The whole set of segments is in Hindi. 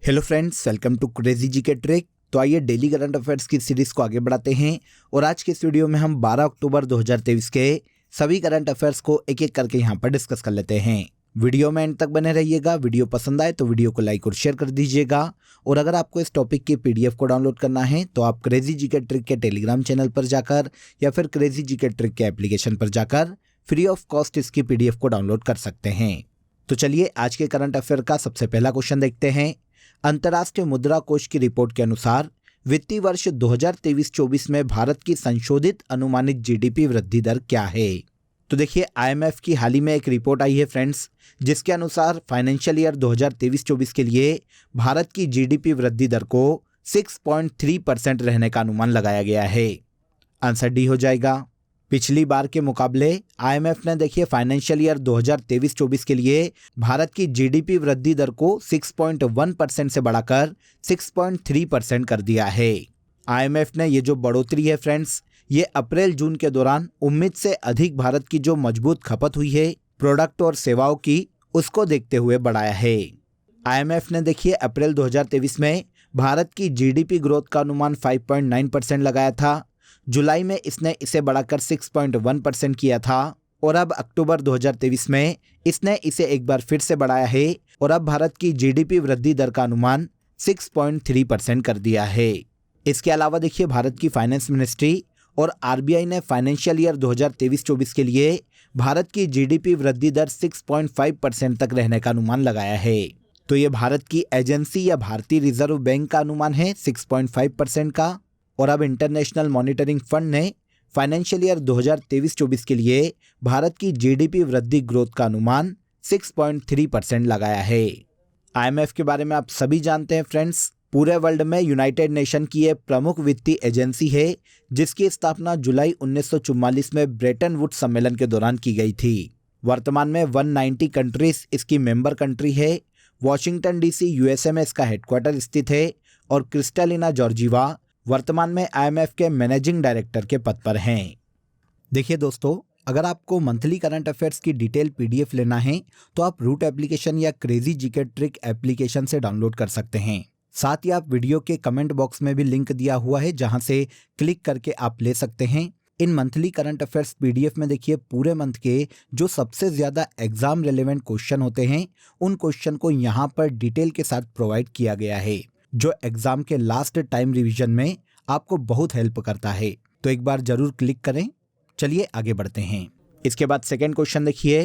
Hello friends, welcome to crazy G K trick. तो आइए डेली करंट अफेयर्स की सीरीज को आगे बढ़ाते हैं और आज के इस वीडियो में हम 12 अक्टूबर 2023 के सभी करंट अफेयर्स को एक एक करके यहाँ पर डिस्कस कर लेते हैं। वीडियो में एंड तक बने रहिएगा। वीडियो पसंद आए तो वीडियो को लाइक और शेयर कर दीजिएगा और अगर आपको इस टॉपिक की पीडीएफ को डाउनलोड करना है तो आप क्रेजी जी के ट्रिक के टेलीग्राम चैनल पर जाकर या फिर क्रेजी जी के ट्रिक के एप्लीकेशन पर जाकर फ्री ऑफ कॉस्ट इसकी पीडीएफ को डाउनलोड कर सकते हैं। तो चलिए आज के करंट अफेयर का सबसे पहला क्वेश्चन देखते हैं। अंतर्राष्ट्रीय मुद्रा कोष की रिपोर्ट के अनुसार वित्तीय वर्ष 2023-24 में भारत की संशोधित अनुमानित जीडीपी वृद्धि दर क्या है? तो देखिए, आईएमएफ की हाल ही में एक रिपोर्ट आई है फ्रेंड्स, जिसके अनुसार फाइनेंशियल ईयर 2023-24 के लिए भारत की जीडीपी वृद्धि दर को 6.3% रहने का अनुमान लगाया गया है। आंसर डी हो जाएगा। पिछली बार के मुकाबले आईएमएफ ने देखिए फाइनेंशियल ईयर 2023-24 के लिए भारत की जीडीपी वृद्धि दर को 6.1% से बढ़ाकर 6.3% कर दिया है। आईएमएफ ने ये जो बढ़ोतरी है फ्रेंड्स, ये अप्रैल जून के दौरान उम्मीद से अधिक भारत की जो मजबूत खपत हुई है प्रोडक्ट और सेवाओं की, उसको देखते हुए बढ़ाया है। आईएमएफ ने देखिए अप्रैल 2023 में भारत की जीडीपी ग्रोथ का अनुमान 5.9% लगाया था। जुलाई में इसने इसे बढ़ाकर 6.1% किया था और अब अक्टूबर 2023 में इसने इसे एक बार फिर से बढ़ाया है और अब भारत की जीडीपी वृद्धि दर का अनुमान 6.3% कर दिया है। इसके अलावा देखिए भारत की फाइनेंस मिनिस्ट्री और आरबीआई ने फाइनेंशियल ईयर 2023-24 के लिए भारत की जीडीपी वृद्धि दर 6.5% तक रहने का अनुमान लगाया है। तो ये भारत की एजेंसी या भारतीय रिजर्व बैंक का अनुमान है 6.5% का और अब इंटरनेशनल मॉनिटरिंग फंड ने फाइनेंशियल ईयर 2023-24 के लिए भारत की जीडीपी वृद्धि ग्रोथ का अनुमान 6.3% लगाया है। आईएमएफ के बारे में आप सभी जानते हैं फ्रेंड्स, पूरे वर्ल्ड में यूनाइटेड नेशन की एक प्रमुख वित्तीय एजेंसी है जिसकी स्थापना जुलाई 1944 में ब्रेटन वुड्स सम्मेलन के दौरान की गई थी। वर्तमान में 190 कंट्रीज इसकी मेंबर कंट्री है। वॉशिंगटन डीसी यूएसए में इसका हेडक्वार्टर स्थित है और क्रिस्टलिना जॉर्जीवा वर्तमान में आईएमएफ के मैनेजिंग डायरेक्टर के पद पर हैं। देखिए दोस्तों, अगर आपको मंथली करंट अफेयर्स की डिटेल पीडीएफ लेना है तो आप रूट एप्लीकेशन या crazy G K trick application से डाउनलोड कर सकते हैं। साथ ही आप वीडियो के कमेंट बॉक्स में भी लिंक दिया हुआ है जहां से क्लिक करके आप ले सकते हैं। इन मंथली करंट अफेयर्स पीडीएफ में देखिए पूरे मंथ के जो सबसे ज्यादा एग्जाम रिलेवेंट क्वेश्चन होते हैं उन क्वेश्चन को यहाँ पर डिटेल के साथ प्रोवाइड किया गया है, जो एग्जाम के लास्ट टाइम रिवीजन में आपको बहुत हेल्प करता है। तो एक बार जरूर क्लिक करें। चलिए आगे बढ़ते हैं। इसके बाद सेकंड क्वेश्चन देखिए,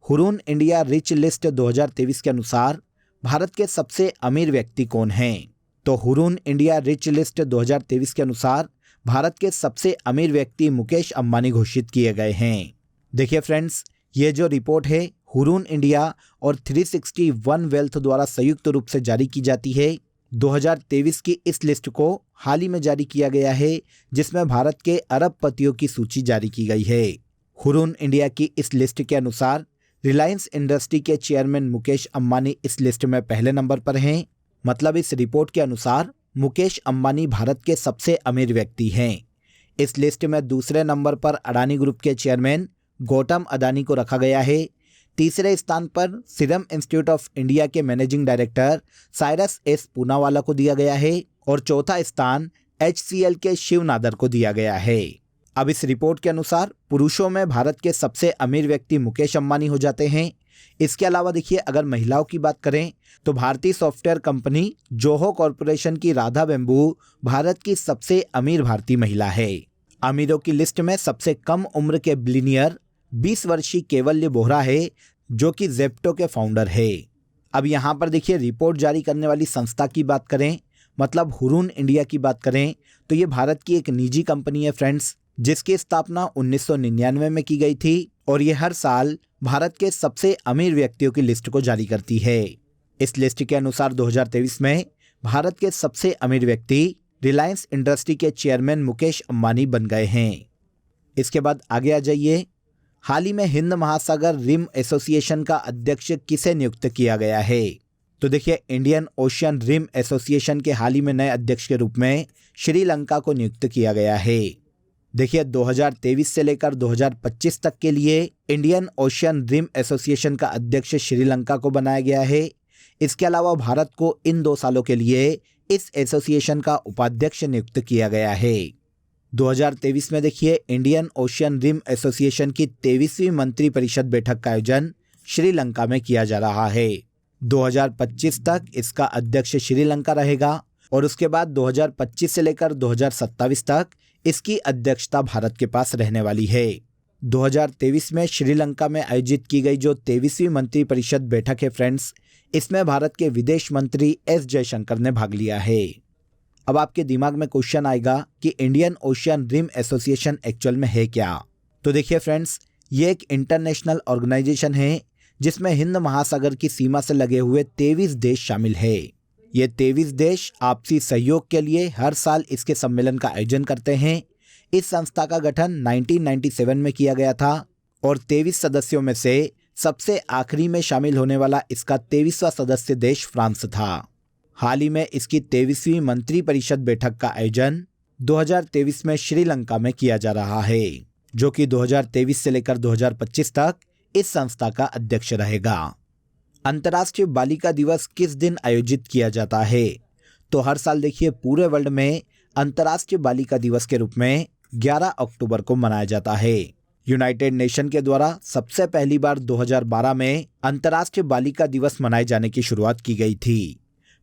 हुरून इंडिया रिच लिस्ट 2023 के अनुसार भारत के सबसे अमीर व्यक्ति कौन हैं? तो हुरून इंडिया रिच लिस्ट 2023 के अनुसार भारत के सबसे अमीर व्यक्ति मुकेश अंबानी घोषित किए गए हैं। देखिए फ्रेंड्स, ये जो रिपोर्ट है हुरून इंडिया और 361 वेल्थ द्वारा संयुक्त रूप से जारी की जाती है। 2023 की इस लिस्ट को हाल ही में जारी किया गया है जिसमें भारत के अरबपतियों की सूची जारी की गई है। हुरून इंडिया की इस लिस्ट के अनुसार रिलायंस इंडस्ट्री के चेयरमैन मुकेश अंबानी इस लिस्ट में पहले नंबर पर हैं। मतलब इस रिपोर्ट के अनुसार मुकेश अंबानी भारत के सबसे अमीर व्यक्ति हैं। इस लिस्ट में दूसरे नंबर पर अडानी ग्रुप के चेयरमैन गौतम अडानी को रखा गया है। तीसरे स्थान पर सीरम इंस्टीट्यूट ऑफ इंडिया के managing director Cyrus S Poonawalla को दिया गया है और चौथा स्थान HCL के शिव नादर को दिया गया है। अब इस रिपोर्ट के अनुसार पुरुषों में भारत के सबसे अमीर व्यक्ति मुकेश अंबानी हो जाते हैं। इसके अलावा देखिए, अगर महिलाओं की बात करें तो भारतीय सॉफ्टवेयर कंपनी जोहो कॉरपोरेशन की राधा बेम्बू भारत की सबसे अमीर भारतीय महिला है। अमीरों की लिस्ट में सबसे कम उम्र के बिलियनियर 20 वर्षीय केवल्य बोहरा है जो कि जेप्टो के फाउंडर है। अब यहाँ पर देखिए, रिपोर्ट जारी करने वाली संस्था की बात करें, मतलब हुरून इंडिया की बात करें तो ये भारत की एक निजी कंपनी है फ्रेंड्स, जिसकी स्थापना 1999 में की गई थी और ये हर साल भारत के सबसे अमीर व्यक्तियों की लिस्ट को जारी करती है। इस लिस्ट के अनुसार 2023 में भारत के सबसे अमीर व्यक्ति रिलायंस इंडस्ट्री के चेयरमैन मुकेश अंबानी बन गए हैं। इसके बाद आगे आ जाइए। हाल ही में हिंद महासागर रिम एसोसिएशन का अध्यक्ष किसे नियुक्त किया गया है? तो देखिए, इंडियन ओशियन रिम एसोसिएशन के हाल ही में नए अध्यक्ष के रूप में श्रीलंका को नियुक्त किया गया है। देखिए, 2023 से लेकर 2025 तक के लिए इंडियन ओशियन रिम एसोसिएशन का अध्यक्ष श्रीलंका को बनाया गया है। इसके अलावा भारत को इन 2 सालों के लिए इस एसोसिएशन का उपाध्यक्ष नियुक्त किया गया है। 2023 में देखिए इंडियन ओशियन रिम एसोसिएशन की 23वीं मंत्री परिषद बैठक का आयोजन श्रीलंका में किया जा रहा है। 2025 तक इसका अध्यक्ष श्रीलंका रहेगा और उसके बाद 2025 से लेकर 2027 तक इसकी अध्यक्षता भारत के पास रहने वाली है। 2023 में श्रीलंका में आयोजित की गई जो 23वीं मंत्री परिषद बैठक है फ्रेंड्स, इसमें भारत के विदेश मंत्री एस जयशंकर ने भाग लिया है। अब आपके दिमाग में क्वेश्चन आएगा कि Indian Ocean Rim Association actual में है क्या। तो देखिए फ्रेंड्स, ये एक इंटरनेशनल ऑर्गेनाइजेशन है जिसमें हिंद महासागर की सीमा से लगे हुए 23 देश शामिल है। ये 23 देश आपसी सहयोग के लिए हर साल इसके सम्मेलन का आयोजन करते हैं। इस संस्था का गठन 1997 में किया गया था और 23 सदस्यों में से सबसे आखिरी में शामिल होने वाला इसका 23वां सदस्य देश फ्रांस था। हाल ही में इसकी 23वीं मंत्री परिषद बैठक का आयोजन 2023 में श्रीलंका में किया जा रहा है, जो कि 2023 से लेकर 2025 तक इस संस्था का अध्यक्ष रहेगा। अंतर्राष्ट्रीय बालिका दिवस किस दिन आयोजित किया जाता है? तो हर साल देखिए पूरे वर्ल्ड में अंतर्राष्ट्रीय बालिका दिवस के रूप में 11 अक्टूबर को मनाया जाता है। यूनाइटेड नेशन के द्वारा सबसे पहली बार 2012 में अंतर्राष्ट्रीय बालिका दिवस मनाए जाने की शुरुआत की गई थी।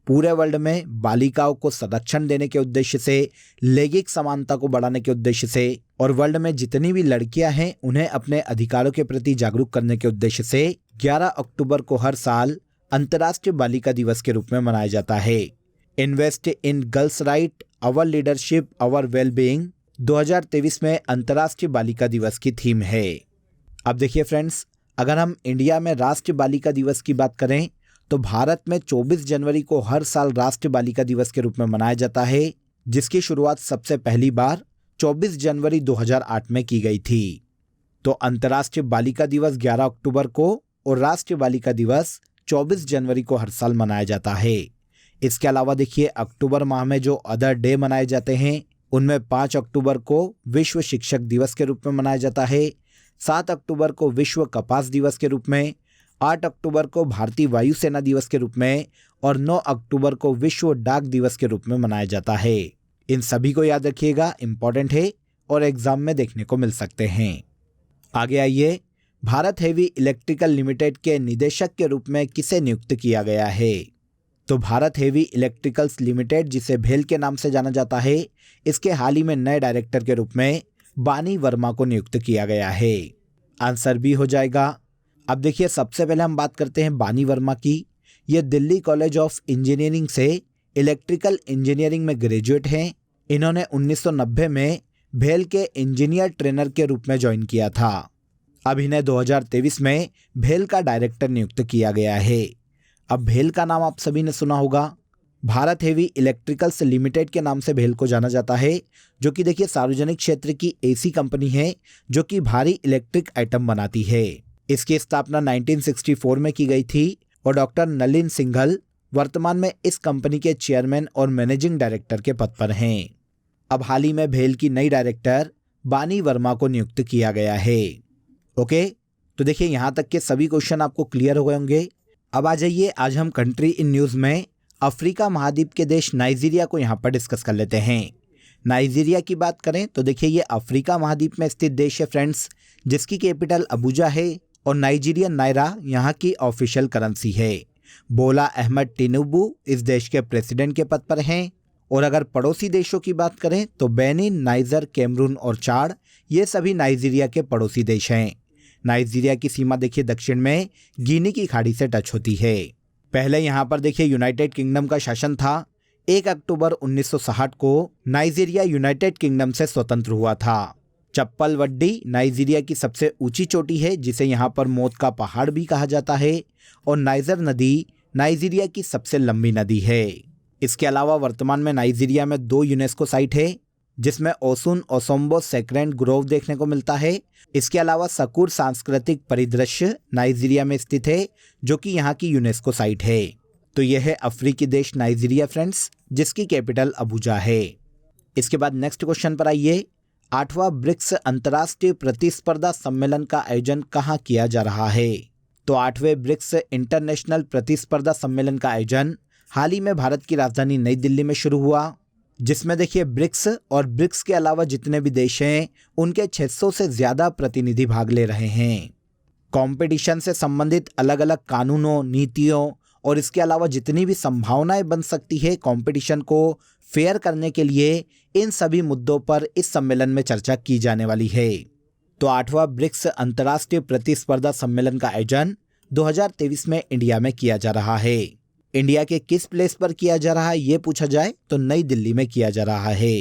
पूरे वर्ल्ड में बालिकाओं को संरक्षण देने के उद्देश्य से, लैंगिक समानता को बढ़ाने के उद्देश्य से और वर्ल्ड में जितनी भी लड़कियां हैं उन्हें अपने अधिकारों के प्रति जागरूक करने के उद्देश्य से 11 अक्टूबर को हर साल अंतर्राष्ट्रीय बालिका दिवस के रूप में मनाया जाता है। Invest in girls right, our leadership, our wellbeing 2023 में अंतर्राष्ट्रीय बालिका दिवस की थीम है। अब देखिए फ्रेंड्स, अगर हम इंडिया में राष्ट्रीय बालिका दिवस की बात करें तो भारत में 24 जनवरी को हर साल राष्ट्रीय बालिका दिवस के रूप में मनाया जाता है, जिसकी शुरुआत सबसे पहली बार 24 जनवरी 2008 में की गई थी। तो अंतर्राष्ट्रीय बालिका दिवस 11 अक्टूबर को और राष्ट्रीय बालिका दिवस 24 जनवरी को हर साल मनाया जाता है। इसके अलावा देखिए अक्टूबर माह में जो अदर डे मनाए जाते हैं उनमें 5 अक्टूबर को विश्व शिक्षक दिवस के रूप में मनाया जाता है, 7 अक्टूबर को विश्व कपास दिवस के रूप में, 8 अक्टूबर को भारतीय वायुसेना दिवस के रूप में और 9 अक्टूबर को विश्व डाक दिवस के रूप में मनाया जाता है। इन सभी को याद रखिएगा, इंपॉर्टेंट है और एग्जाम में देखने को मिल सकते हैं। आगे आइए, भारत हेवी इलेक्ट्रिकल लिमिटेड के निदेशक के रूप में किसे नियुक्त किया गया है? तो भारत हेवी इलेक्ट्रिकल्स लिमिटेड, जिसे भेल के नाम से जाना जाता है, इसके हाल ही में नए डायरेक्टर के रूप में बानी वर्मा को नियुक्त किया गया है। आंसर बी हो जाएगा। अब देखिए, सबसे पहले हम बात करते हैं बानी वर्मा की। ये दिल्ली कॉलेज ऑफ इंजीनियरिंग से इलेक्ट्रिकल इंजीनियरिंग में ग्रेजुएट हैं। इन्होंने 1990 में भेल के इंजीनियर ट्रेनर के रूप में ज्वाइन किया था। अब इन्हें 2023 में भेल का डायरेक्टर नियुक्त किया गया है। अब भेल का नाम आप सभी ने सुना होगा। भारत हेवी इलेक्ट्रिकल्स लिमिटेड के नाम से भेल को जाना जाता है, जो कि देखिए सार्वजनिक क्षेत्र की ऐसी कंपनी है जो कि भारी इलेक्ट्रिक आइटम बनाती है। इसकी स्थापना 1964 में की गई थी और डॉक्टर नलिन सिंघल वर्तमान में इस कंपनी के चेयरमैन और मैनेजिंग डायरेक्टर के पद पर हैं। अब हाल ही में भेल की नई डायरेक्टर बानी वर्मा को नियुक्त किया गया है। ओके, तो देखिए यहाँ तक के सभी क्वेश्चन आपको क्लियर हो गए होंगे। अब आ जाइए, आज हम कंट्री इन न्यूज़ में अफ्रीका महाद्वीप के देश नाइजीरिया को यहाँ पर डिस्कस कर लेते हैं। नाइजीरिया की बात करें तो देखिए ये अफ्रीका महाद्वीप में स्थित देश है फ्रेंड्स, जिसकी कैपिटल अबुजा है और नाइजीरियन नायरा यहाँ की ऑफिशियल करेंसी है। बोला अहमद टिनुबू इस देश के प्रेसिडेंट के पद पर हैं। और अगर पड़ोसी देशों की बात करें तो बेनिन, नाइजर, कैमरून और चाड ये सभी नाइजीरिया के पड़ोसी देश हैं। नाइजीरिया की सीमा देखिए दक्षिण में गिनी की खाड़ी से टच होती है। पहले यहाँ पर देखिए यूनाइटेड किंगडम का शासन था। 1 अक्टूबर 1960 को नाइजीरिया यूनाइटेड किंगडम से स्वतंत्र हुआ था। चप्पलवड्डी नाइजीरिया की सबसे ऊंची चोटी है, जिसे यहाँ पर मौत का पहाड़ भी कहा जाता है। और नाइजर नदी नाइजीरिया की सबसे लंबी नदी है। इसके अलावा वर्तमान में नाइजीरिया में 2 यूनेस्को साइट है, जिसमें ओसुन ओसोम्बो सेक्रेंट ग्रोव देखने को मिलता है। इसके अलावा सकूर सांस्कृतिक परिदृश्य नाइजीरिया में स्थित है, जो कि यहाँ की यूनेस्को साइट है। तो यह है अफ्रीकी देश नाइजीरिया फ्रेंड्स, जिसकी कैपिटल अबुजा है। इसके बाद नेक्स्ट क्वेश्चन पर आइए। 8वां ब्रिक्स अंतर्राष्ट्रीय प्रतिस्पर्धा सम्मेलन का आयोजन कहाँ किया जा रहा है? तो 8वें ब्रिक्स इंटरनेशनल प्रतिस्पर्धा सम्मेलन का आयोजन हाल ही में भारत की राजधानी नई दिल्ली में शुरू हुआ, जिसमें देखिए ब्रिक्स और ब्रिक्स के अलावा जितने भी देश हैं उनके 600 से ज़्यादा प्रतिनिधि भाग ले रहे हैं। कंपटीशन से संबंधित अलग अलग कानूनों, नीतियों और इसके अलावा जितनी भी संभावनाएं बन सकती है कंपटीशन को फेयर करने के लिए, इन सभी मुद्दों पर इस सम्मेलन में चर्चा की जाने वाली है। तो 8वां ब्रिक्स अंतर्राष्ट्रीय प्रतिस्पर्धा सम्मेलन का आयोजन 2023 में इंडिया में किया जा रहा है। इंडिया के किस प्लेस पर किया जा रहा है ये पूछा जाए तो नई दिल्ली में किया जा रहा है।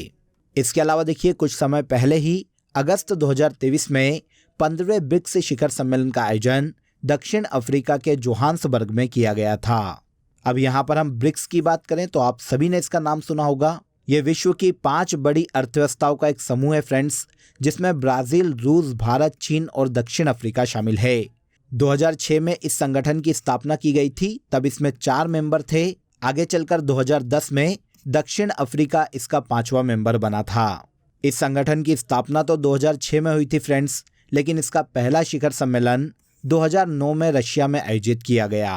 इसके अलावा देखिए कुछ समय पहले ही अगस्त 2023 में 15वें ब्रिक्स शिखर सम्मेलन का आयोजन दक्षिण अफ्रीका के जोहान्सबर्ग में किया गया था। अब यहाँ पर हम ब्रिक्स की बात करें तो आप सभी ने इसका नाम सुना होगा। ये विश्व की 5 बड़ी अर्थव्यवस्थाओं का एक समूह है फ्रेंड्स, जिसमें ब्राजील, रूस, भारत, चीन और दक्षिण अफ्रीका शामिल है। 2006 में इस संगठन की स्थापना की गई थी, तब इसमें 4 मेंबर थे। आगे चलकर 2010 में दक्षिण अफ्रीका इसका 5वां मेंबर बना था। इस संगठन की स्थापना तो 2006 में हुई थी फ्रेंड्स, लेकिन इसका पहला शिखर सम्मेलन 2009 में रशिया में आयोजित किया गया।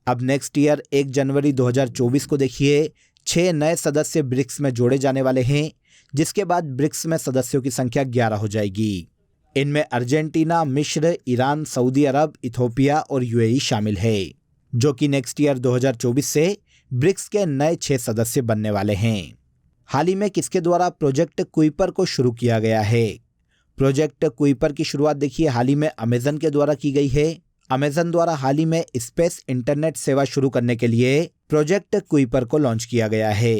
अब नेक्स्ट ईयर 1 जनवरी 2024 को देखिए 6 नए सदस्य ब्रिक्स में जोड़े जाने वाले हैं, जिसके बाद ब्रिक्स में सदस्यों की संख्या 11 हो जाएगी। इनमें अर्जेंटीना, मिस्र, ईरान, सऊदी अरब, इथोपिया और यूएई शामिल है, जो कि नेक्स्ट ईयर 2024 से ब्रिक्स के नए 6 सदस्य बनने वाले हैं। हाल ही में किसके द्वारा प्रोजेक्ट कुइपर को शुरू किया गया है? प्रोजेक्ट कुइपर की शुरुआत देखिए हाल ही में अमेजन के द्वारा की गई है। अमेजन द्वारा हाल ही में स्पेस इंटरनेट सेवा शुरू करने के लिए प्रोजेक्ट कुइपर को लॉन्च किया गया है।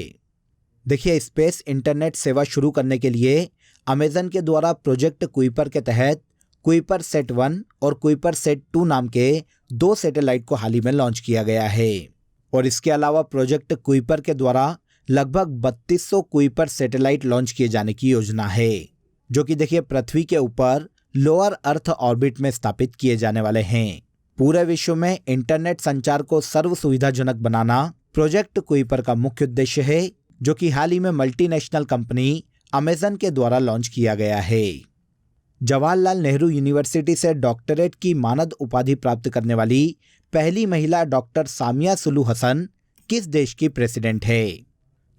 देखिए स्पेस इंटरनेट सेवा शुरू करने के लिए अमेजन के द्वारा प्रोजेक्ट कुइपर के तहत कुइपर सेट 1 और कुइपर सेट 2 नाम के 2 सैटेलाइट को हाल ही में लॉन्च किया गया है। और इसके अलावा प्रोजेक्ट कुइपर के द्वारा लगभग 3200 कुइपर सैटेलाइट लॉन्च किए जाने की योजना है, जो कि देखिए पृथ्वी के ऊपर लोअर अर्थ ऑर्बिट में स्थापित किए जाने वाले हैं। पूरे विश्व में इंटरनेट संचार को सर्व सुविधाजनक बनाना प्रोजेक्ट कुइपर का मुख्य उद्देश्य है, जो कि हाल ही में मल्टीनेशनल कंपनी अमेजन के द्वारा लॉन्च किया गया है। जवाहरलाल नेहरू यूनिवर्सिटी से डॉक्टरेट की मानद उपाधि प्राप्त करने वाली पहली महिला डॉक्टर सामिया सुलू हसन किस देश की प्रेसिडेंट है?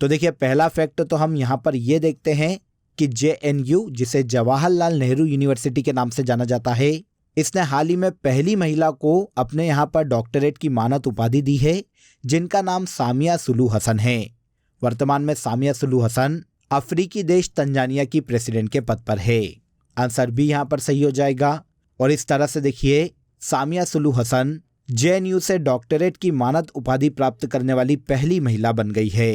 तो देखिए पहला फैक्ट तो हम यहाँ पर ये देखते हैं कि JNU, जिसे जवाहरलाल नेहरू यूनिवर्सिटी के नाम से जाना जाता है, इसने हाल ही में पहली महिला को अपने यहाँ पर डॉक्टरेट की मानद उपाधि दी है, जिनका नाम सामिया सुलू हसन है। वर्तमान में सामिया सुलू हसन अफ्रीकी देश तंजानिया की प्रेसिडेंट के पद पर है। आंसर बी यहाँ पर सही हो जाएगा। और इस तरह से देखिए सामिया सुलू हसन JNU से डॉक्टरेट की मानद उपाधि प्राप्त करने वाली पहली महिला बन गई है।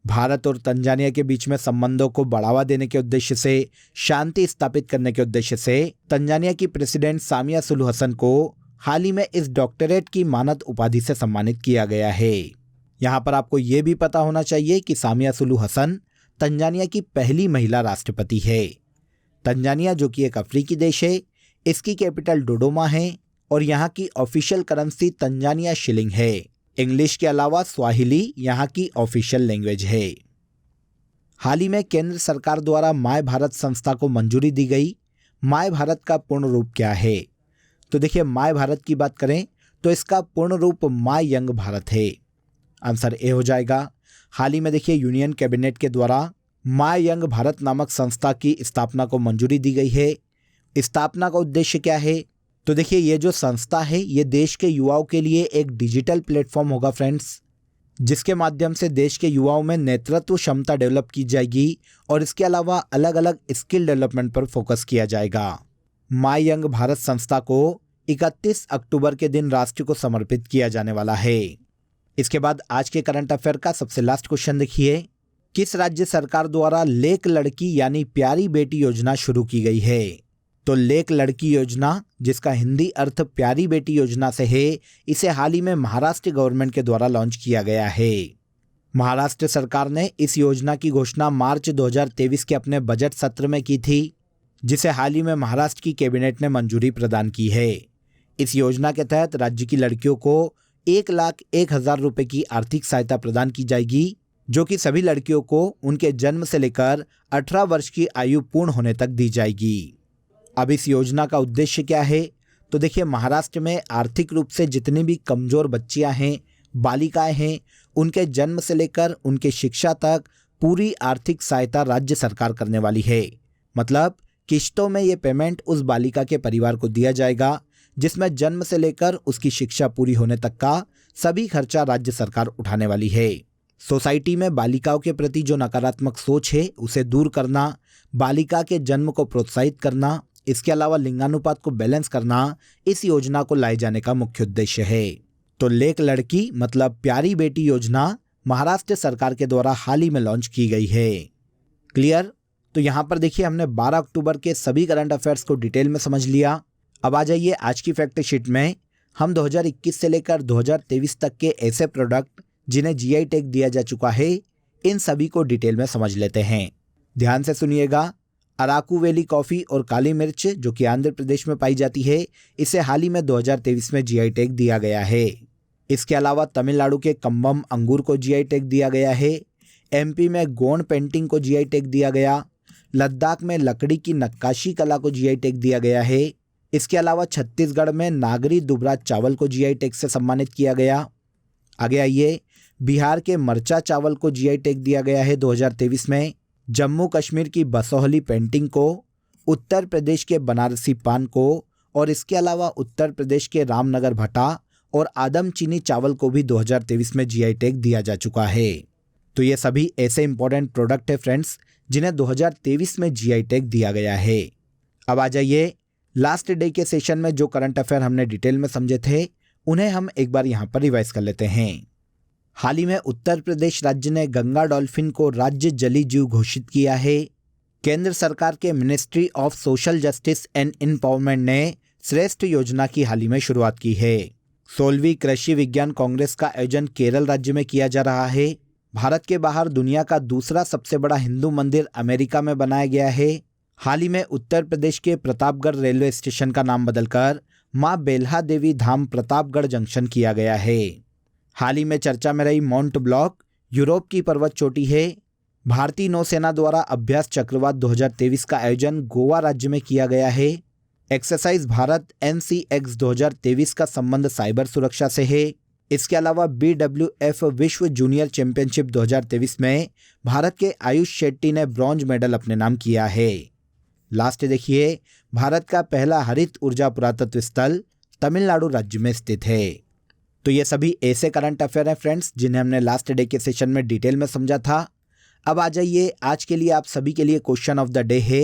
भारत और तंजानिया के बीच में संबंधों को बढ़ावा देने के उद्देश्य से, शांति स्थापित करने के उद्देश्य से तंजानिया की प्रेसिडेंट सामिया सुलू हसन को हाल ही में इस डॉक्टरेट की मानद उपाधि से सम्मानित किया गया है। यहाँ पर आपको ये भी पता होना चाहिए कि सामिया सुलू हसन तंजानिया की पहली महिला राष्ट्रपति है। तंजानिया, जो कि एक अफ्रीकी देश है, इसकी कैपिटल डोडोमा है और यहाँ की ऑफिशियल करेंसी तंजानिया शिलिंग है। इंग्लिश के अलावा स्वाहिली यहाँ की ऑफिशियल लैंग्वेज है। हाल ही में केंद्र सरकार द्वारा माय भारत संस्था को मंजूरी दी गई। माय भारत का पूर्ण रूप क्या है? तो देखिए माय भारत की बात करें तो इसका पूर्ण रूप माय यंग भारत है। आंसर ए हो जाएगा। हाल ही में देखिए यूनियन कैबिनेट के द्वारा माय यंग भारत नामक संस्था की स्थापना को मंजूरी दी गई है। स्थापना का उद्देश्य क्या है? तो देखिए ये जो संस्था है ये देश के युवाओं के लिए एक डिजिटल प्लेटफॉर्म होगा फ्रेंड्स, जिसके माध्यम से देश के युवाओं में नेतृत्व क्षमता डेवलप की जाएगी और इसके अलावा अलग अलग स्किल डेवलपमेंट पर फोकस किया जाएगा। माय यंग भारत संस्था को 31 अक्टूबर के दिन राष्ट्र को समर्पित किया जाने वाला है। इसके बाद आज के करंट अफेयर का सबसे लास्ट क्वेश्चन देखिए, किस राज्य सरकार द्वारा लेक लड़की यानी प्यारी बेटी योजना शुरू की गई है? तो लेक लड़की योजना, जिसका हिंदी अर्थ प्यारी बेटी योजना से है, इसे हाल ही में महाराष्ट्र गवर्नमेंट के द्वारा लॉन्च किया गया है। महाराष्ट्र सरकार ने इस योजना की घोषणा मार्च 2023 के अपने बजट सत्र में की थी, जिसे हाल ही में महाराष्ट्र की कैबिनेट ने मंजूरी प्रदान की है। इस योजना के तहत राज्य की लड़कियों को 1,01,000 रुपये की आर्थिक सहायता प्रदान की जाएगी, जो कि सभी लड़कियों को उनके जन्म से लेकर 18 वर्ष की आयु पूर्ण होने तक दी जाएगी। अब इस योजना का उद्देश्य क्या है? तो देखिए महाराष्ट्र में आर्थिक रूप से जितनी भी कमज़ोर बच्चियां हैं, बालिकाएं हैं, उनके जन्म से लेकर उनके शिक्षा तक पूरी आर्थिक सहायता राज्य सरकार करने वाली है। मतलब किश्तों में ये पेमेंट उस बालिका के परिवार को दिया जाएगा जिसमें जन्म से लेकर उसकी शिक्षा पूरी होने तक का सभी खर्चा राज्य सरकार उठाने वाली है। सोसाइटी में बालिकाओं के प्रति जो नकारात्मक सोच है उसे दूर करना, बालिका के जन्म को प्रोत्साहित करना, इसके अलावा लिंगानुपात को बैलेंस करना इस योजना को लाए जाने का मुख्य उद्देश्य है। तो लेक लड़की मतलब प्यारी बेटी योजना महाराष्ट्र सरकार के द्वारा हाल ही में लॉन्च की गई है। क्लियर? तो यहाँ पर देखिए हमने 12 अक्टूबर के सभी करंट अफेयर्स को डिटेल में समझ लिया। अब आ जाइए आज की फैक्ट शीट में हम 2021 से लेकर 2023 तक के ऐसे प्रोडक्ट जिन्हें जीआई टैग दिया जा चुका है, इन सभी को डिटेल में समझ लेते हैं। ध्यान से सुनिएगा। अराकू वैली कॉफ़ी और काली मिर्च जो कि आंध्र प्रदेश में पाई जाती है, इसे हाल ही में 2023 में जीआई टैग दिया गया है। इसके अलावा तमिलनाडु के कम्बम अंगूर को जीआई टैग दिया गया है। एमपी में गोंड पेंटिंग को जीआई टैग दिया गया। लद्दाख में लकड़ी की नक्काशी कला को जीआई टैग दिया गया है। इसके अलावा छत्तीसगढ़ में नागरी दुबरा चावल को जीआई टैग से सम्मानित किया गया। आगे आइए, बिहार के मरचा चावल को जीआई टैग दिया गया है 2023 में। जम्मू कश्मीर की बसोहली पेंटिंग को, उत्तर प्रदेश के बनारसी पान को और इसके अलावा उत्तर प्रदेश के रामनगर भट्टा और आदम चीनी चावल को भी 2023 में जीआई टैग दिया जा चुका है। तो ये सभी ऐसे इंपॉर्टेंट प्रोडक्ट है फ्रेंड्स जिन्हें 2023 में जीआई टैग दिया गया है। अब आ जाइए, लास्ट डे के सेशन में जो करंट अफेयर हमने डिटेल में समझे थे उन्हें हम एक बार यहाँ पर रिवाइज कर लेते हैं। हाल ही में उत्तर प्रदेश राज्य ने गंगा डॉल्फिन को राज्य जलीय जीव घोषित किया है। केंद्र सरकार के ministry of social justice and empowerment ने श्रेष्ठ योजना की हाल ही में शुरुआत की है। 16वीं कृषि विज्ञान कांग्रेस का आयोजन केरल राज्य में किया जा रहा है। भारत के बाहर दुनिया का दूसरा सबसे बड़ा हिंदू मंदिर अमेरिका में बनाया गया है। हाल ही में उत्तर प्रदेश के प्रतापगढ़ रेलवे स्टेशन का नाम बदलकर मां बेल्हा देवी धाम प्रतापगढ़ जंक्शन किया गया है। हाल ही में चर्चा में रही माउंट ब्लॉक यूरोप की पर्वत चोटी है। भारतीय नौसेना द्वारा अभ्यास चक्रवात 2023 का आयोजन गोवा राज्य में किया गया है। एक्सरसाइज भारत NCX 2023 का संबंध साइबर सुरक्षा से है। इसके अलावा BWF विश्व जूनियर चैंपियनशिप 2023 में भारत के आयुष शेट्टी ने ब्रॉन्ज मेडल अपने नाम किया है। लास्ट देखिए, भारत का पहला हरित ऊर्जा पुरातत्व स्थल तमिलनाडु राज्य में स्थित है। तो ये सभी ऐसे करंट अफेयर हैं फ्रेंड्स जिन्हें हमने लास्ट डे के सेशन में डिटेल में समझा था। अब आ जाइए, आज के लिए आप सभी के लिए क्वेश्चन ऑफ द डे है,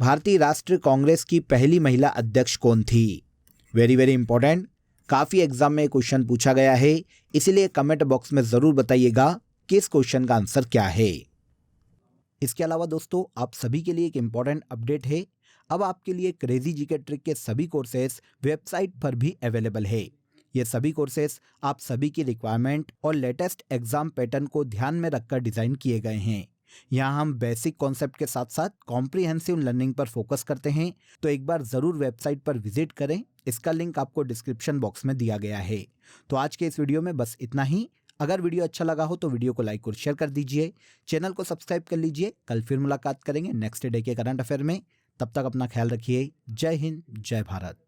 भारतीय राष्ट्रीय कांग्रेस की पहली महिला अध्यक्ष कौन थी? वेरी वेरी इंपॉर्टेंट, काफ़ी एग्जाम में क्वेश्चन पूछा गया है, इसीलिए कमेंट बॉक्स में ज़रूर बताइएगा कि इस क्वेश्चन का आंसर क्या है। इसके अलावा दोस्तों आप सभी के लिए एक इम्पॉर्टेंट अपडेट है। अब आपके लिए क्रेजी जीके ट्रिक के सभी कोर्सेज वेबसाइट पर भी अवेलेबल है। ये सभी कोर्सेज आप सभी की रिक्वायरमेंट और लेटेस्ट एग्जाम पैटर्न को ध्यान में रखकर डिज़ाइन किए गए हैं। यहाँ हम बेसिक कॉन्सेप्ट के साथ साथ कॉम्प्रिहेंसिव लर्निंग पर फोकस करते हैं, तो एक बार ज़रूर वेबसाइट पर विजिट करें। इसका लिंक आपको डिस्क्रिप्शन बॉक्स में दिया गया है। तो आज के इस वीडियो में बस इतना ही। अगर वीडियो अच्छा लगा हो तो वीडियो को लाइक और शेयर कर दीजिए, चैनल को सब्सक्राइब कर लीजिए। कल फिर मुलाकात करेंगे नेक्स्ट डे के करंट अफेयर में। तब तक अपना ख्याल रखिए। जय हिंद, जय भारत।